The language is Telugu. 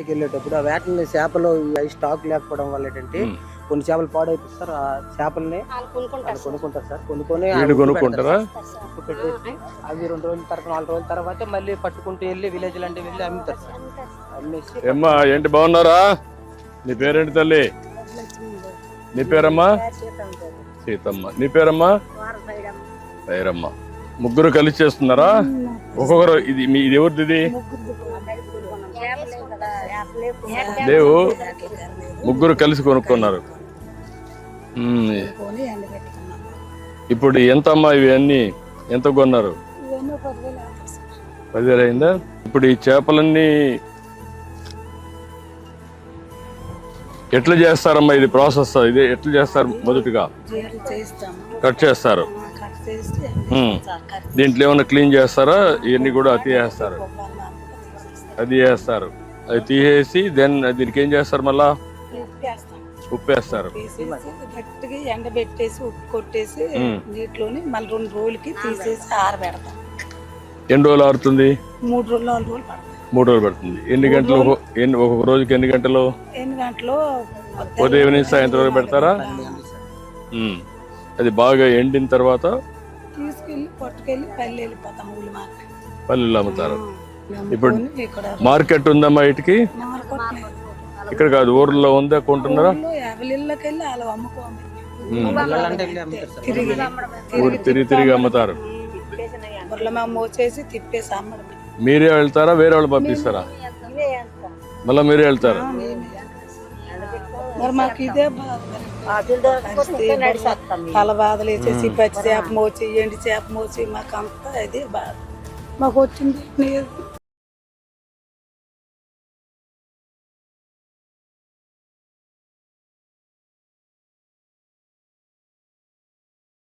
వేటకి వెళ్ళేటప్పుడు ఆ వేటని చేపలు స్టాక్ లేకపోవడం వల్ల ఏంటంటే కొన్ని చేపలు పాడైపోతారు. ఆ చేపల్ని కొనుక్కుంటారు సార్. కొనుక్కుంటారా? పెట్టేసి అవి 2 రోజుల తర్వాత 4 రోజుల తర్వాత మళ్ళీ పట్టుకుంటూ వెళ్ళి విలేజ్ అంటే వెళ్ళి అమ్ముతారు సార్. అమ్మేసి ఏమ్మా ఏంటి బాగున్నారా? నీ పేరేంటి తల్లి? నీ పేరమ్మా? సీతమ్మ. నీ పేరమ్మా? వైరమ్మ. ముగ్గురు కలిసి చేస్తున్నారా? ఒక్కొక్కరు ఇది ఎవరిది? ఇది లేవు, ముగ్గురు కలిసి కొనుక్కున్నారు. ఇప్పుడు ఎంత అమ్మా ఇవి అన్ని ఎంత కొన్నారు? 10,000 అయిందా? ఇప్పుడు ఈ చేపలన్నీ ఎట్లా చేస్తారమ్మా? ఇది ప్రాసెస్ ఇది ఎట్లా చేస్తారు? మొదటిగా కట్ చేస్తారు. దీంట్లో ఏమన్నా క్లీన్ చేస్తారా? ఇవన్నీ కూడా తీసేస్తారు. అది చేస్తారు. అది తీసేసి దెన్ దీనికి ఏం చేస్తారు? మళ్ళా ఉప్పేస్తారు. గట్టిగా ఎండబెట్టేసి ఉప్పు కొట్టేసి నీటిలోని మళ్ళీ 2 రోజులకి తీసేసి ఆరబెడతాం. ఎన్ని రోజులు ఆరుతుంది? 3 రోజులు 4 రోజులు పడుతుంది. 3 రోజులు పడుతుంది. ఎన్ని గంటలు? ఒక్కొక్క రోజుకి ఎన్ని గంటలు? ఉదయం నుంచి సాయంత్రం వరకు పెడతారా? అది బాగా ఎండిన తర్వాత తీసుకెళ్ళి పట్టుకెళ్ళి పల్లె వెళ్ళిపోతాం. ఊళ్ళో పల్లెల్లో అమ్ముతారు. ఇప్పుడు మార్కెట్ ఉందమ్మా ఇటుకి? ఇక్కడ కాదు, ఊర్లో ఉందా? కొంటున్నారా? తిరిగి అమ్ముతారు. మీరే వెళ్తారా? వేరే వాళ్ళు పంపిస్తారా? మళ్ళా మీరే వెళ్తారా? మరి మాకు ఇదే తల బాధలు వేసేసి పచ్చి చేప మోచి ఎండి చేప మోచి మాకు అంతా ఇదే బాధ. మాకు వచ్చింది